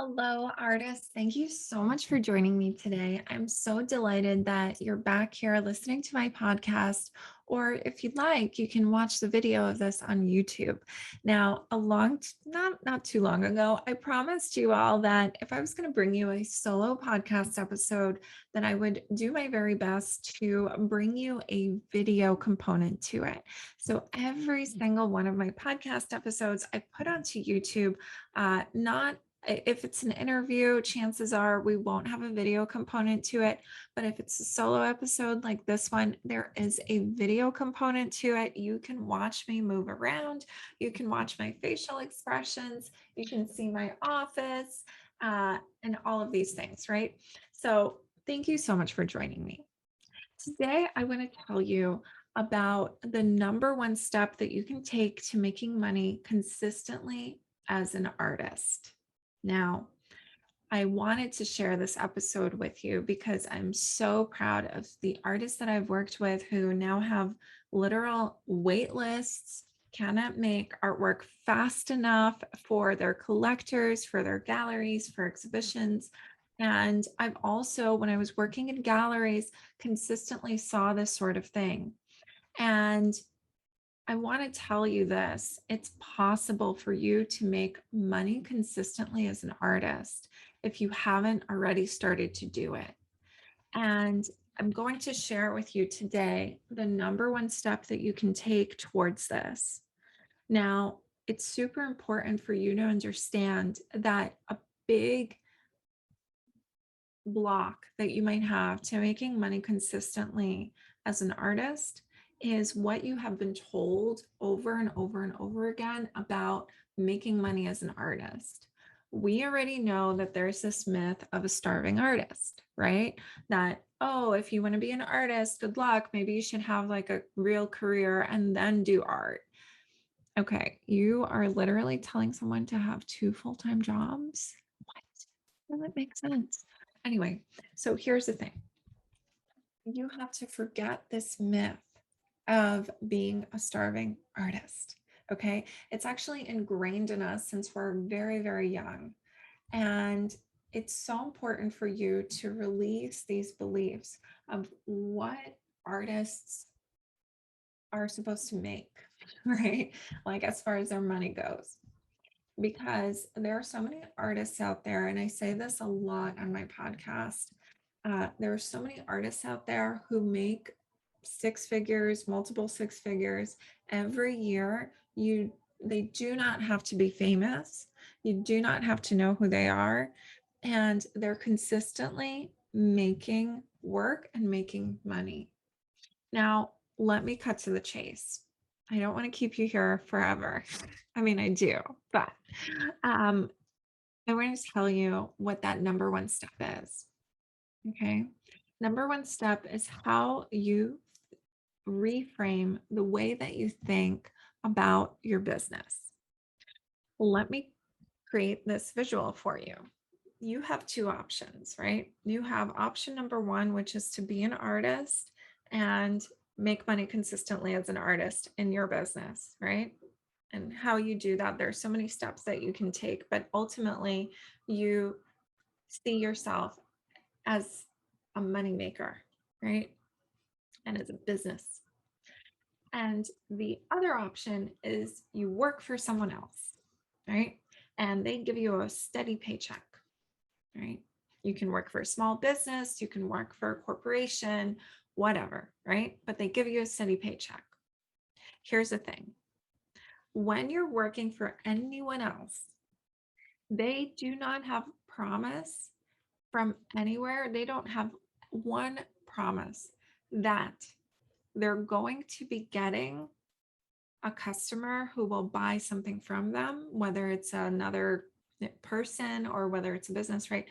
Hello, artists. Thank you so much for joining me today. I'm so delighted that you're back here listening to my podcast. Or if you'd like, you can watch the video of this on YouTube. Now, not too long ago, I promised you all that if I was going to bring you a solo podcast episode, that I would do my very best to bring you a video component to it. So every single one of my podcast episodes I put onto YouTube, not if it's an interview, chances are we won't have a video component to it. But if it's a solo episode like this one, there is a video component to it. You can watch me move around. You can watch my facial expressions. You can see my office and all of these things, right? So thank you so much for joining me. Today, I want to tell you about the number one step that you can take to making money consistently as an artist. Now, I wanted to share this episode with you because I'm so proud of the artists that I've worked with who now have literal wait lists, cannot make artwork fast enough for their collectors, for their galleries, for exhibitions. And I've also, when I was working in galleries, consistently saw this sort of thing. And I want to tell you this, it's possible for you to make money consistently as an artist if you haven't already started to do it. And I'm going to share with you today the number one step that you can take towards this. Now, it's super important for you to understand that a big block that you might have to making money consistently as an artist is what you have been told over and over and over again about making money as an artist. We already know that there's this myth of a starving artist, right? That, oh, if you want to be an artist, good luck. Maybe you should have like a real career and then do art. Okay, you are literally telling someone to have two full-time jobs? What? Doesn't that make sense? Anyway, so here's the thing. You have to forget this myth of being a starving artist. Okay. It's actually ingrained in us since we're very, very young. And it's so important for you to release these beliefs of what artists are supposed to make, right? Like as far as their money goes. Because there are so many artists out there, and I say this a lot on my podcast. There are so many artists out there who make six figures, multiple six figures every year. They do not have to be famous. You do not have to know who they are. And they're consistently making work and making money. Now, let me cut to the chase. I don't want to keep you here forever. I mean, I do, but um, I want to tell you what that number one step is. Okay. Number one step is how you reframe the way that you think about your business. Let me create this visual for you. You have two options, right? You have option number one, which is to be an artist and make money consistently as an artist in your business, right? And how you do that, there's so many steps that you can take, but ultimately you see yourself as a money maker, right? And as a business. And the other option is you work for someone else, right? And they give you a steady paycheck, right? You can work for a small business, you can work for a corporation, whatever, right? But they give you a steady paycheck. Here's the thing. When you're working for anyone else, they do not have promise from anywhere. They don't have one promise that they're going to be getting a customer who will buy something from them, whether it's another person or whether it's a business, right?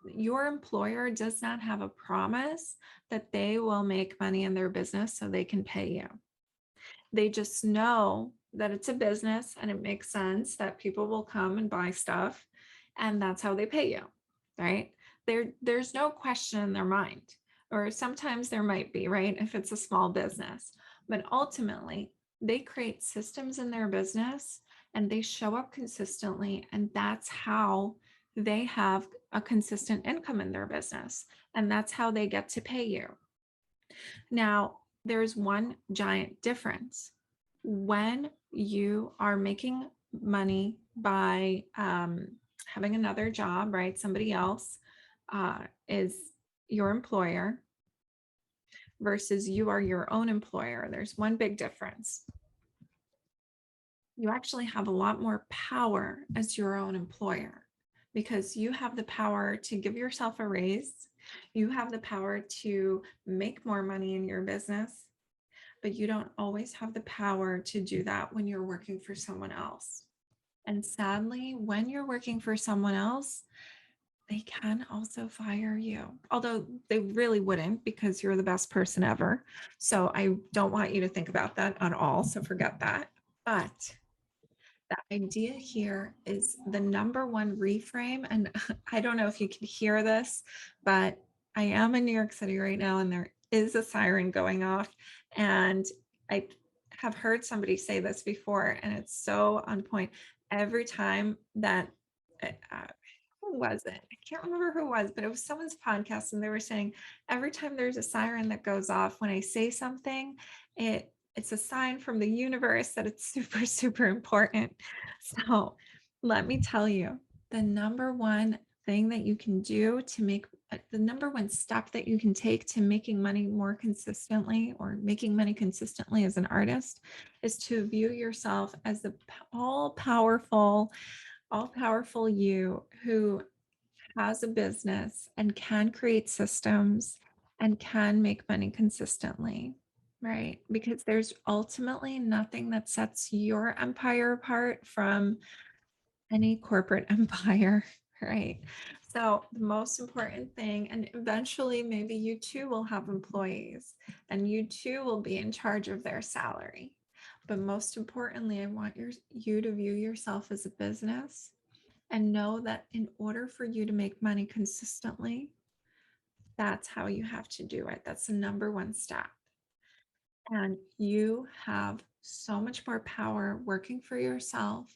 Your employer does not have a promise that they will make money in their business so they can pay you. They just know that it's a business and it makes sense that people will come and buy stuff, and that's how they pay you, right? There's no question in their mind, or sometimes there might be, right? If it's a small business, but ultimately they create systems in their business and they show up consistently, and that's how they have a consistent income in their business, and that's how they get to pay you. Now, there's one giant difference. When you are making money by having another job, right? Somebody else is your employer versus you are your own employer. There's one big difference. You actually have a lot more power as your own employer because you have the power to give yourself a raise. You have the power to make more money in your business, but you don't always have the power to do that when you're working for someone else. And sadly, when you're working for someone else, they can also fire you, although they really wouldn't because you're the best person ever. So I don't want you to think about that at all. So forget that. But the idea here is the number one reframe. And I don't know if you can hear this, but I am in New York City right now and there is a siren going off. And I have heard somebody say this before, and it's so on point. Every time that, who was it? I can't remember who it was, but it was someone's podcast. And they were saying every time there's a siren that goes off, when I say something, it's a sign from the universe that it's super, super important. So let me tell you, the number one thing that you can do to make the number one step that you can take to making money more consistently or making money consistently as an artist is to view yourself as the all powerful you who has a business and can create systems and can make money consistently, right? Because there's ultimately nothing that sets your empire apart from any corporate empire, right? So, the most important thing, and eventually maybe you too will have employees and you too will be in charge of their salary. But most importantly, I want you to view yourself as a business and know that in order for you to make money consistently, that's how you have to do it. That's the number one step. And you have so much more power working for yourself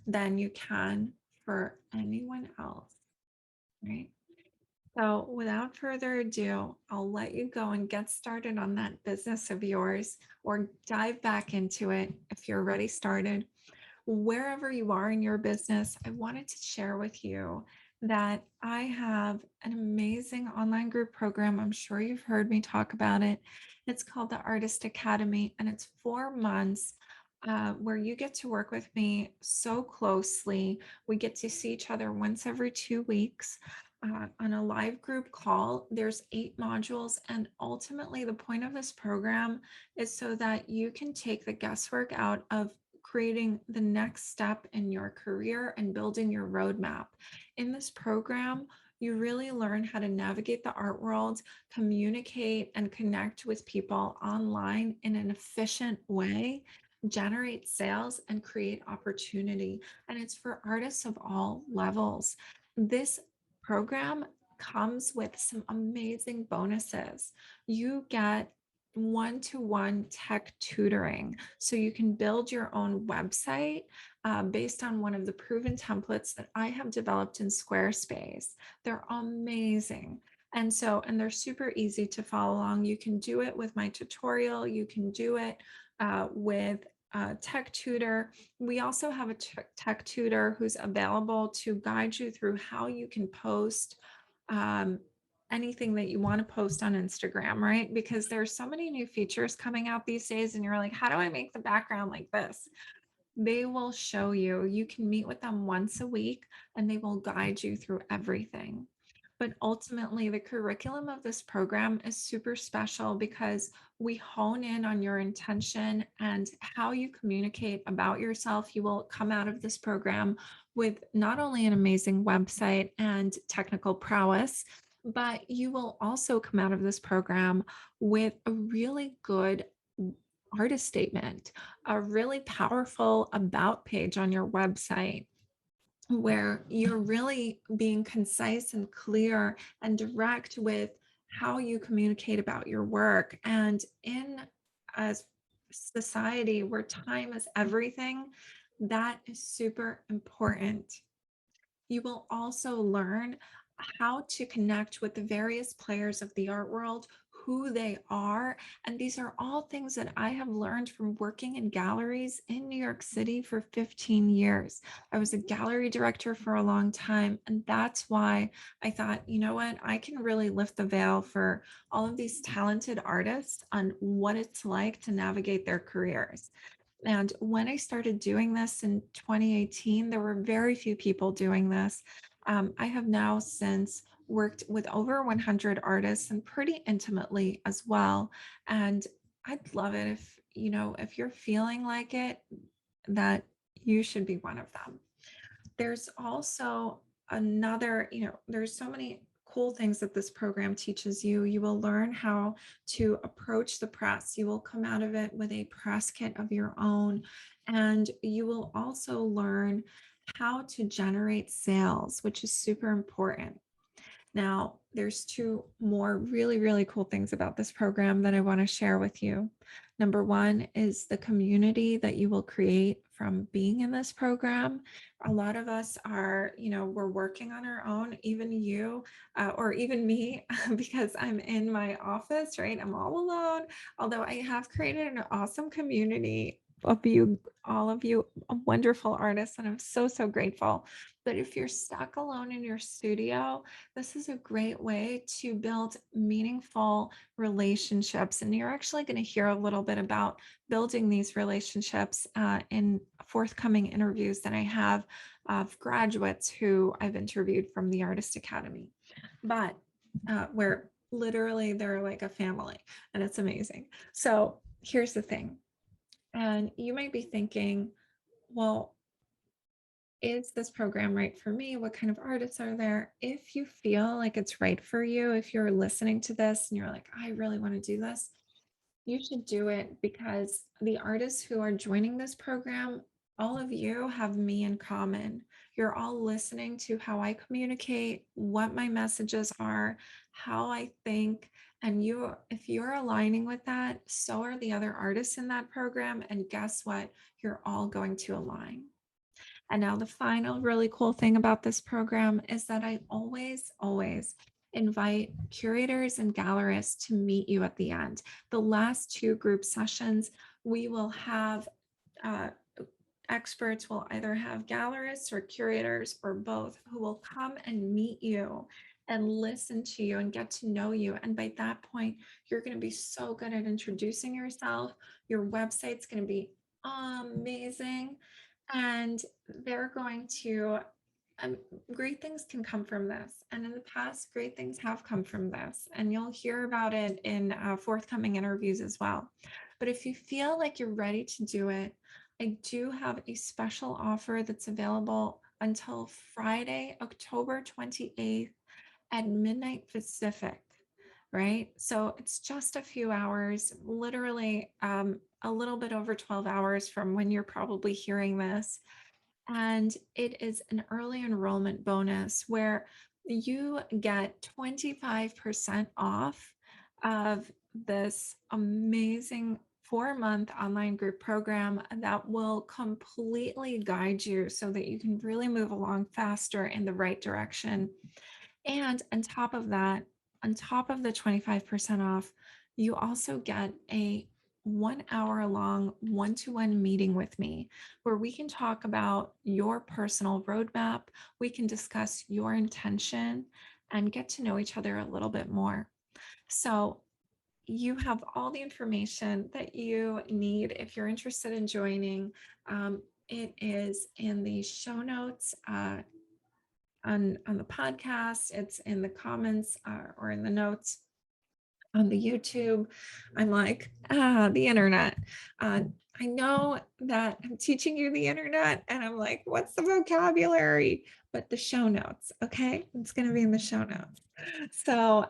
than you can for anyone else, right? So, without further ado, I'll let you go and get started on that business of yours or dive back into it if you're already started. Wherever you are in your business, I wanted to share with you that I have an amazing online group program. I'm sure you've heard me talk about it. It's called the Artist Academy, and it's 4 months where you get to work with me so closely. We get to see each other once every 2 weeks. On a live group call, there's 8 modules, and ultimately, the point of this program is so that you can take the guesswork out of creating the next step in your career and building your roadmap. In this program, you really learn how to navigate the art world, communicate and connect with people online in an efficient way, generate sales, and create opportunity. And it's for artists of all levels. This program comes with some amazing bonuses. You get one-to-one tech tutoring so you can build your own website based on one of the proven templates that I have developed in Squarespace. They're amazing. And they're super easy to follow along. You can do it with my tutorial. You can do it with tech tutor. We also have a tech tutor who's available to guide you through how you can post um, anything that you want to post on Instagram, right? Because there's so many new features coming out these days, and you're like, how do I make the background like this? They will show you. You can meet with them once a week and they will guide you through everything. But ultimately, the curriculum of this program is super special because we hone in on your intention and how you communicate about yourself. You will come out of this program with not only an amazing website and technical prowess, but you will also come out of this program with a really good artist statement, a really powerful about page on your website where you're really being concise and clear and direct with how you communicate about your work. And in a society where time is everything, that is super important. You will also learn how to connect with the various players of the art world, who they are. And these are all things that I have learned from working in galleries in New York City for 15 years. I was a gallery director for a long time. And that's why I thought, you know what, I can really lift the veil for all of these talented artists on what it's like to navigate their careers. And when I started doing this in 2018, there were very few people doing this. I have now since worked with over 100 artists and pretty intimately as well. And I'd love it if, if you're feeling like it, that you should be one of them. There's also there's so many cool things that this program teaches you. You will learn how to approach the press. You will come out of it with a press kit of your own. And you will also learn how to generate sales, which is super important. Now, there's two more really, really cool things about this program that I want to share with you. Number one is the community that you will create from being in this program. A lot of us are, we're working on our own, even you, or even me, because I'm in my office, right? I'm all alone. Although I have created an awesome community of you, all of you wonderful artists, and I'm so, so grateful. But if you're stuck alone in your studio, this is a great way to build meaningful relationships. And you're actually going to hear a little bit about building these relationships in forthcoming interviews that I have of graduates who I've interviewed from the Artist Academy. But where literally they're like a family, and it's amazing. So here's the thing. And you might be thinking, well, is this program right for me? What kind of artists are there? If you feel like it's right for you, if you're listening to this and you're like, I really want to do this, you should do it, because the artists who are joining this program, all of you have me in common. You're all listening to how I communicate, what my messages are, how I think. And if you're aligning with that, so are the other artists in that program. And guess what? You're all going to align. And now the final really cool thing about this program is that I always, always invite curators and gallerists to meet you at the end. The last two group sessions, we will have uh, experts will either have gallerists or curators or both who will come and meet you and listen to you and get to know you. And by that point, you're going to be so good at introducing yourself. Your website's going to be amazing. And they're going to, um, great things can come from this. And in the past, great things have come from this. And you'll hear about it in forthcoming interviews as well. But if you feel like you're ready to do it, I do have a special offer that's available until Friday, October 28th at midnight Pacific, right? So it's just a few hours, literally a little bit over 12 hours from when you're probably hearing this. And it is an early enrollment bonus where you get 25% off of this amazing 4-month online group program that will completely guide you so that you can really move along faster in the right direction. And on top of that, on top of the 25% off, you also get a 1 hour long one-to-one meeting with me where we can talk about your personal roadmap. We can discuss your intention and get to know each other a little bit more. So you have all the information that you need if you're interested in joining. It is in the show notes on the podcast. It's in the comments or in the notes on the YouTube. I'm like, the internet. Uh, I know that I'm teaching you the internet, and I'm like, what's the vocabulary? But the show notes, okay? It's going to be in the show notes. So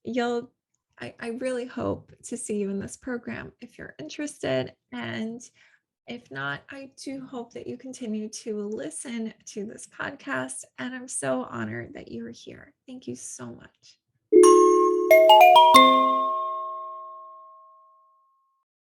you'll, I really hope to see you in this program if you're interested. And if not, I do hope that you continue to listen to this podcast. And I'm so honored that you are here. Thank you so much.